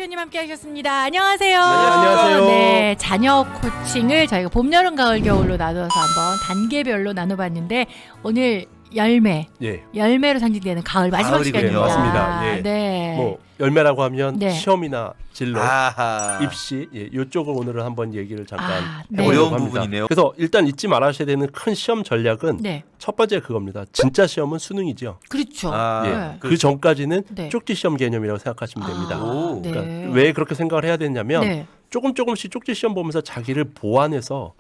교수님 함께 하셨습니다. 안녕하세요. 네, 안녕하세요. 네, 자녀 코칭을 저희가 봄, 여름, 가을, 겨울로 나눠서 한번 단계별로 나눠봤는데 오늘 열매로 상징되는 가을 마지막 가을이군요. 시간입니다. 맞습니다. 예. 네. 뭐 열매라고 하면 네. 시험이나 진로, 아하. 입시 이쪽을 오늘은 한번 얘기를 잠깐 네. 해보려고 어려운 합니다. 부분이네요. 그래서 일단 잊지 말아야 되는 큰 시험 전략은 네. 첫 번째 그겁니다. 진짜 시험은 수능이죠. 그렇죠. 아, 예. 네. 그 전까지는 네. 쪽지 시험 개념이라고 생각하시면 됩니다. 오. 네. 그러니까 왜 그렇게 생각을 해야 되냐면 네. 조금씩 쪽지 시험 보면서 자기를 보완해서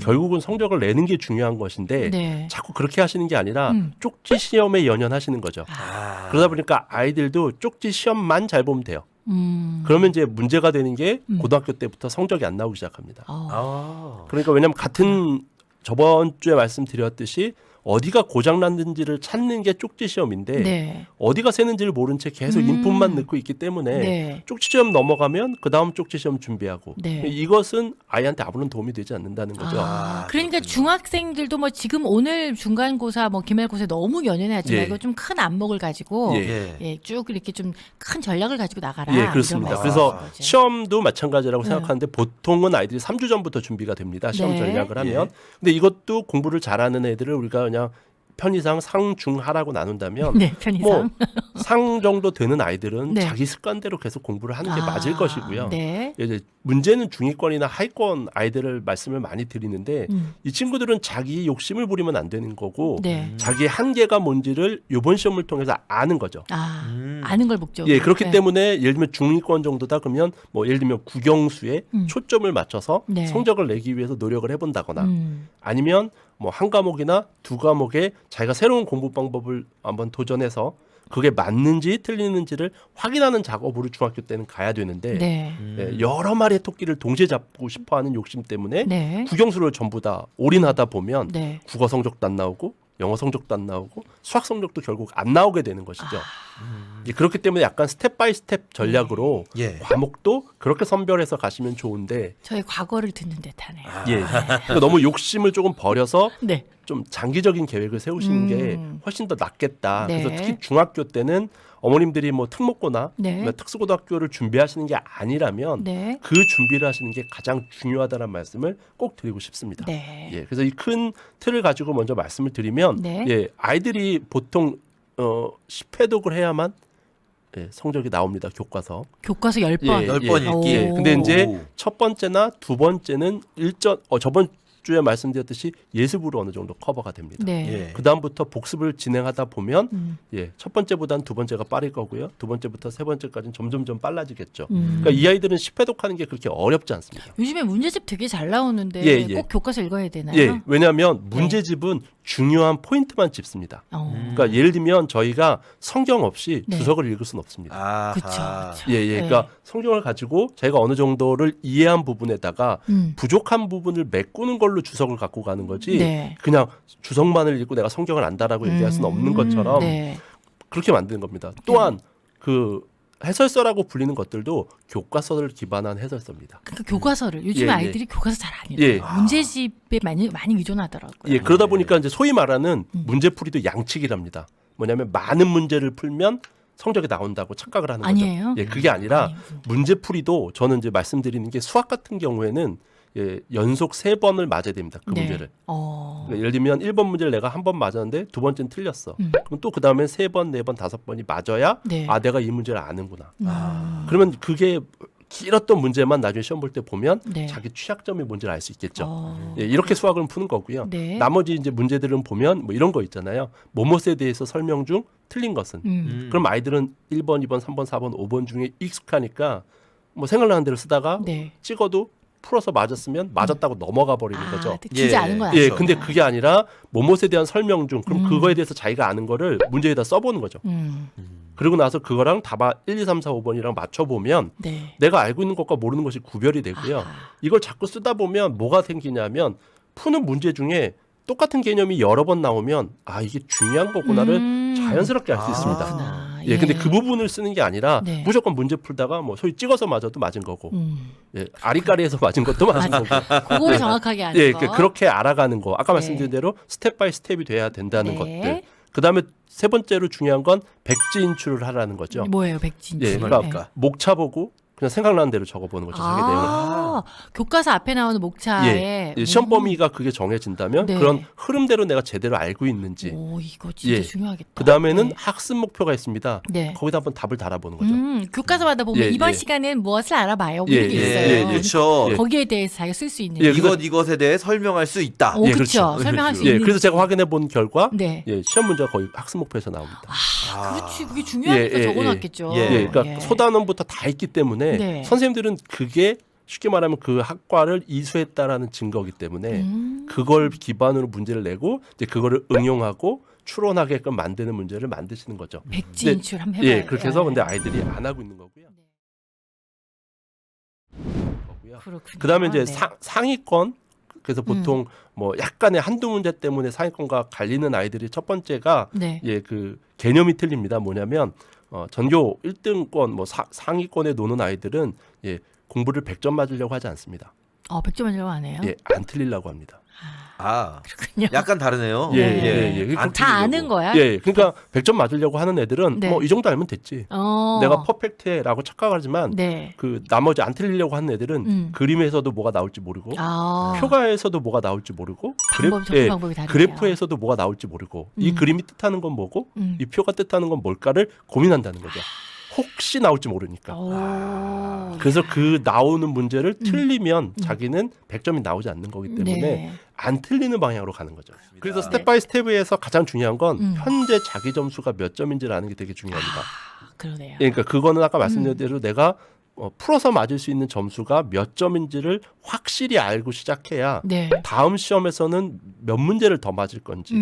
결국은 성적을 내는 게 중요한 것인데 네. 자꾸 그렇게 하시는 게 아니라 음. 쪽지 시험에 연연하시는 거죠. 아. 그러다 보니까 아이들도 쪽지 시험만 잘 보면 돼요. 그러면 이제 문제가 되는 게 고등학교 때부터 성적이 안 나오기 시작합니다. 아. 그러니까 왜냐하면 같은 저번 주에 말씀드렸듯이 어디가 고장났는지를 찾는 게 쪽지 시험인데 네. 어디가 새는지를 모른 채 계속 인풋만 넣고 있기 때문에 네. 쪽지 시험 넘어가면 그 다음 쪽지 시험 준비하고 네. 이것은 아이한테 아무런 도움이 되지 않는다는 거죠. 그러니까 그렇군요. 중학생들도 뭐 지금 오늘 중간고사 뭐 기말고사에 너무 연연하지 예. 말고 좀 큰 안목을 가지고 예. 예. 쭉 이렇게 좀 큰 전략을 가지고 나가라. 예, 그렇습니다. 이런 그래서 말씀인 거죠. 시험도 마찬가지라고 네. 생각하는데 보통은 아이들이 3주 전부터 준비가 됩니다. 시험 네. 전략을 하면. 근데 이것도 공부를 잘하는 애들을 우리가 그냥 편의상 상, 중, 하라고 나눈다면 네, 편의상. 뭐 상 정도 되는 아이들은 네. 자기 습관대로 계속 공부를 하는 게 맞을 것이고요. 네. 이제 문제는 중위권이나 하위권 아이들을 말씀을 많이 드리는데 이 친구들은 자기 욕심을 부리면 안 되는 거고 네. 자기의 한계가 뭔지를 이번 시험을 통해서 아는 거죠. 아는 걸 목적으로. 예, 그렇기 네. 때문에 예를 들면 중위권 정도다 그러면 뭐 예를 들면 국영수에 초점을 맞춰서 네. 성적을 내기 위해서 노력을 해본다거나 음. 아니면 뭐 한 과목이나 두 과목에 자기가 새로운 공부 방법을 한번 도전해서 그게 맞는지 틀리는지를 확인하는 작업으로 중학교 때는 가야 되는데 네. 예, 여러 마리의 토끼를 동시에 잡고 싶어하는 욕심 때문에 네. 국영수를 전부 다 올인하다 보면 네. 국어 성적도 안 나오고 영어 성적도 안 나오고 수학 성적도 결국 안 나오게 되는 것이죠. 예, 그렇기 때문에 약간 스텝 바이 스텝 전략으로 예. 과목도 그렇게 선별해서 가시면 좋은데 저의 과거를 듣는 듯하네요. 예, 그러니까 너무 욕심을 조금 버려서 네. 좀 장기적인 계획을 세우시는 게 훨씬 더 낫겠다. 네. 그래서 특히 중학교 때는 어머님들이 뭐 특목고나 네. 특수고등학교를 준비하시는 게 아니라면 네. 그 준비를 하시는 게 가장 중요하다는 말씀을 꼭 드리고 싶습니다. 네. 예, 그래서 이 큰 틀을 가지고 먼저 말씀을 드리면 네. 예, 아이들이 보통 10회독을 해야만 예, 성적이 나옵니다. 교과서. 교과서 10번. 예, 10번 읽기. 예, 근데 이제 오. 첫 번째나 두 번째는 저번 주에 말씀드렸듯이 예습으로 어느 정도 커버가 됩니다. 네. 예. 그 다음부터 복습을 진행하다 보면 예, 첫 번째보다는 두 번째가 빠를 거고요. 두 번째부터 세 번째까지는 점점점 빨라지겠죠. 그러니까 이 아이들은 10회독하는 게 그렇게 어렵지 않습니다. 요즘에 문제집 되게 잘 나오는데 예, 예. 꼭 교과서 읽어야 되나요? 예, 왜냐하면 문제집은 중요한 포인트만 짚습니다. 그러니까 예를 들면 저희가 성경 없이 네. 주석을 읽을 수는 없습니다. 아하. 그렇죠. 예, 예. 그러니까 성경을 가지고 제가 어느 정도를 이해한 부분에다가 부족한 부분을 메꾸는 걸로 주석을 갖고 가는 거지. 네. 그냥 주석만을 읽고 내가 성경을 안다라고 얘기할 수는 없는 것처럼 네. 그렇게 만드는 겁니다. 또한 그 해설서라고 불리는 것들도 교과서를 기반한 해설서입니다. 그러니까 교과서를 요즘에 예, 예. 아이들이 교과서 잘 안 읽어요. 예. 문제집에 많이 의존하더라고요. 예, 그러다 보니까 이제 소위 말하는 문제풀이도 양측이랍니다. 뭐냐면 많은 문제를 풀면 성적이 나온다고 착각을 하는 거죠. 아니에요? 예, 그게 아니라 아니에요. 문제풀이도 저는 이제 말씀드리는 게 수학 같은 경우에는 예, 연속 3번을 맞아야 됩니다. 그 네. 문제를. 어. 그러니까 예를 들면 1번 문제를 내가 한 번 맞았는데 두 번째는 틀렸어. 그럼 또 그다음에 3번, 4번, 5번이 맞아야 네. 아 내가 이 문제를 아는구나. 그러면 그게 길었던 문제만 나중에 시험 볼 때 보면 네. 자기 취약점이 뭔지를 알 수 있겠죠. 어. 예, 이렇게 수학을 푸는 거고요. 네. 나머지 이제 문제들은 보면 뭐 이런 거 있잖아요. 뭐뭐에 대해서 설명 중 틀린 것은. 그럼 아이들은 1번, 2번, 3번, 4번, 5번 중에 익숙하니까 뭐 생각나는 대로 쓰다가 네. 찍어도 풀어서 맞았으면 맞았다고 넘어가 버리는 거죠. 진짜 예. 아는 건 예, 아니죠. 근데 그게 아니라 뭐뭐에 대한 설명 중 그럼 그거에 대해서 자기가 아는 거를 문제에다 써보는 거죠. 그리고 나서 그거랑 답안 1, 2, 3, 4, 5번이랑 맞춰보면 네. 내가 알고 있는 것과 모르는 것이 구별이 되고요. 이걸 자꾸 쓰다 보면 뭐가 생기냐면 푸는 문제 중에 똑같은 개념이 여러 번 나오면 아 이게 중요한 거구나를 자연스럽게 알 수 있습니다. 그렇구나. 예, 근데 그 부분을 쓰는 게 아니라 네. 무조건 문제 풀다가 뭐 소위 찍어서 맞아도 맞은 거고, 예, 아리까리해서 맞은 것도 맞은 거고. 그거를 정확하게 아는 예, 거. 그렇게 알아가는 거. 아까 네. 말씀드린 대로 스텝 바이 스텝이 돼야 된다는 네. 것들. 그다음에 세 번째로 중요한 건 백지 인출을 하라는 거죠. 뭐예요, 백진? 예, 무슨 그러니까 말입니까? 목차 보고 그냥 생각나는 대로 적어보는 거죠. 자기 내용을. 교과서 앞에 나오는 목차에 시험 범위가 그게 정해진다면 네. 그런 흐름대로 내가 제대로 알고 있는지. 오, 이거 진짜 중요하겠다. 그 다음에는 네. 학습 목표가 있습니다. 네. 거기다 한번 답을 달아보는 거죠. 교과서마다 보면 이번 시간엔 무엇을 알아봐요. 이렇게 있어요. 그렇죠. 거기에 대해서 자기가 쓸 수 있는. 이것에 대해 설명할 수 있다. 오, 그렇죠. 설명할 수 있는. 그래서 제가 확인해 본 결과 네. 시험 문제가 거의 학습 목표에서 나옵니다. 그렇지. 그게 중요하니까 적어놨겠죠. 그러니까 소단원부터 다 있기 때문에 네. 선생님들은 그게 쉽게 말하면 그 학과를 이수했다라는 증거이기 때문에 그걸 기반으로 문제를 내고 이제 그거를 응용하고 추론하게끔 만드는 문제를 만드시는 거죠. 백지인출 한번 해봐요. 그렇게 해서 근데 아이들이 안 하고 있는 거고요. 그렇군요. 그다음에 이제 네. 상위권 그래서 보통 뭐 약간의 한두 문제 때문에 상위권과 갈리는 아이들이 첫 번째가 네. 그 개념이 틀립니다. 뭐냐면 전교 1등권 뭐 상위권에 노는 아이들은 공부를 100점 맞으려고 하지 않습니다. 100점 맞으려고 안 해요? 안 틀리려고 합니다. 그렇군요. 약간 다르네요. 다 아는 거야? 그러니까 100점 맞으려고 하는 애들은 네. 뭐 이 정도 알면 됐지. 내가 퍼펙트해라고 착각하지만 네. 그 나머지 안 틀리려고 하는 애들은 그림에서도 뭐가 나올지 모르고 표가에서도 뭐가 나올지 모르고 방법이 다르네요. 그래프에서도 뭐가 나올지 모르고 이 그림이 뜻하는 건 뭐고 이 표가 뜻하는 건 뭘까를 고민한다는 거죠. 혹시 나올지 모르니까. 그래서 그 나오는 문제를 틀리면 자기는 100점이 나오지 않는 거기 때문에 안 틀리는 방향으로 가는 거죠. 그래서 스텝 바이 스텝에서 가장 중요한 건 현재 자기 점수가 몇 점인지를 아는 게 되게 중요합니다. 그러네요. 그러니까 그거는 아까 말씀드린 대로 내가 풀어서 맞을 수 있는 점수가 몇 점인지를 확실히 알고 시작해야 다음 시험에서는 몇 문제를 더 맞을 건지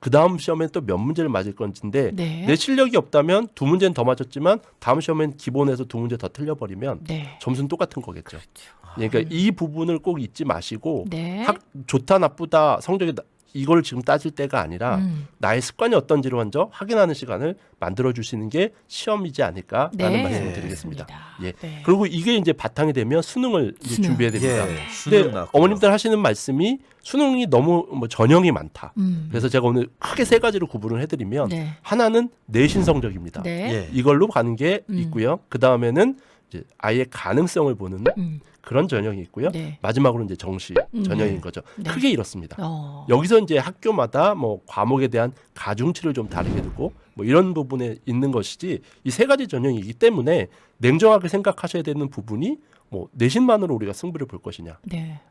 그 다음 시험엔 또 몇 문제를 맞을 건지인데 내 실력이 없다면 두 문제는 더 맞았지만 다음 시험엔 기본에서 두 문제 더 틀려버리면 점수는 똑같은 거겠죠. 그러니까 이 부분을 꼭 잊지 마시고 좋다 나쁘다 성적이 이걸 지금 따질 때가 아니라 나의 습관이 어떤지를 먼저 확인하는 시간을 만들어 주시는 게 시험이지 않을까라는 말씀을 드리겠습니다. 그리고 이게 이제 바탕이 되면 수능을 이제 준비해야 됩니다. 근데 어머님들 하시는 말씀이 수능이 너무 전형이 많다. 그래서 제가 오늘 크게 세 가지로 구분을 해드리면 하나는 내신 성적입니다. 이걸로 가는 게 있고요. 그 다음에는 이제 아이의 가능성을 보는 그런 전형이 있고요. 마지막으로 이제 정시 전형인 거죠. 크게 이렇습니다. 여기서 이제 학교마다 뭐 과목에 대한 가중치를 좀 다르게 두고 뭐 이런 부분에 있는 것이지 이 세 가지 전형이기 때문에 냉정하게 생각하셔야 되는 부분이 뭐 내신만으로 우리가 승부를 볼 것이냐,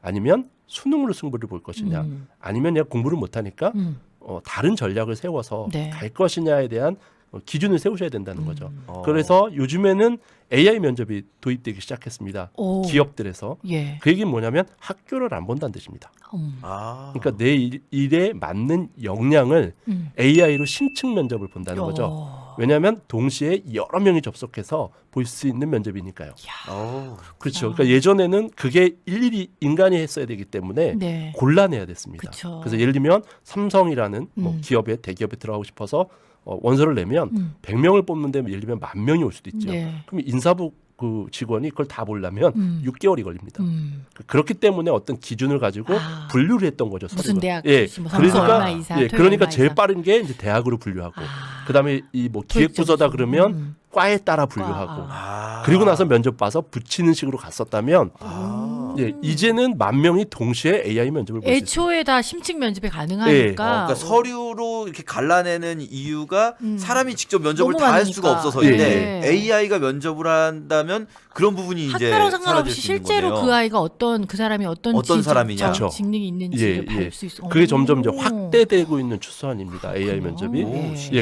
아니면 수능으로 승부를 볼 것이냐, 아니면 그냥 공부를 못하니까 다른 전략을 세워서 갈 것이냐에 대한 기준을 세우셔야 된다는 거죠. 그래서 요즘에는 AI 면접이 도입되기 시작했습니다. 기업들에서. 그 얘기는 뭐냐면 학교를 안 본다는 뜻입니다. 그러니까 내 일에 맞는 역량을 AI로 심층 면접을 본다는 거죠. 왜냐하면 동시에 여러 명이 접속해서 볼 수 있는 면접이니까요. 그렇죠. 그러니까 예전에는 그게 일일이 인간이 했어야 되기 때문에 골라내야 됐습니다. 그래서 예를 들면 삼성이라는 뭐 기업에 대기업에 들어가고 싶어서 원서를 내면 100명을 뽑는데 예를 들면 10,000명이 올 수도 있죠. 그럼 인사부 그 직원이 그걸 다 보려면 6개월이 걸립니다. 그렇기 때문에 어떤 기준을 가지고 분류를 했던 거죠. 무슨 대학, 뭐 그러니까 이사, 그러니까 제일 빠른 게 이제 대학으로 분류하고 그다음에 이 뭐 기획부서다 그러면 과에 따라 분류하고 그리고 나서 면접 봐서 붙이는 식으로 갔었다면 이제는 10,000명이 동시에 AI 면접을 볼 수 있습니다. 애초에 다 심층 면접이 가능하니까. 그러니까 서류로 이렇게 갈라내는 이유가 사람이 직접 면접을 너무 다 할 많으니까. 수가 없어서인데 AI가 면접을 한다면 그런 부분이 이제 학교랑 상관없이 사라질 수 있는 실제로 거네요. 그 아이가 그 사람이 어떤 사람이냐. 직능이 있는지 볼 수 있어. 그게 점점 이제 확대되고 있는 추세입니다. AI 면접이.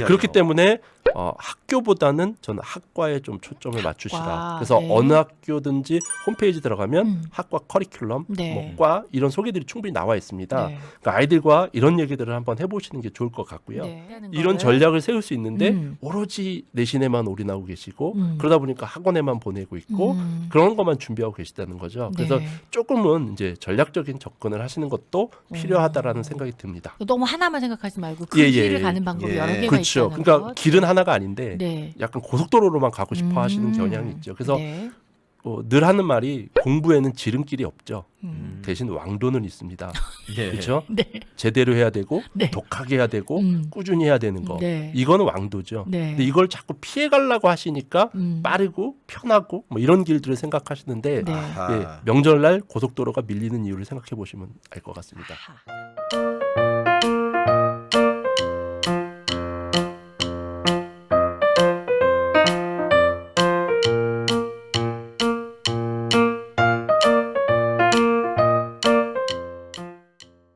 그렇기 때문에 학교보다는 저는 학과에 좀 초점을 맞추시라. 그래서 어느 학교든지 홈페이지 들어가면 학과 커리큘럼, 뭐 과 이런 소개들이 충분히 나와 있습니다. 그러니까 아이들과 이런 얘기들을 한번 해보시는 게 좋을 것 같고요. 이런 전략을 세울 수 있는데 오로지 내신에만 올인하고 계시고 그러다 보니까 학원에만 보내고 있고 그런 것만 준비하고 계시다는 거죠. 그래서 조금은 이제 전략적인 접근을 하시는 것도 필요하다라는 생각이 듭니다. 너무 하나만 생각하지 말고 그 길을 가는 방법이 여러 개가 그렇죠. 있다는 그러니까 것. 길은 하나가 아닌데 약간 고속도로로만 가고 싶어 하시는 경향이 있죠. 그래서 늘 하는 말이 공부에는 지름길이 없죠. 대신 왕도는 있습니다. 예. 그렇죠? 네. 제대로 해야 되고 네. 독하게 해야 되고 꾸준히 해야 되는 거. 네. 이거는 왕도죠. 네. 근데 이걸 자꾸 피해 가려고 하시니까 빠르고 편하고 뭐 이런 길들을 생각하시는데 네. 명절날 고속도로가 밀리는 이유를 생각해 보시면 알 것 같습니다. 아하.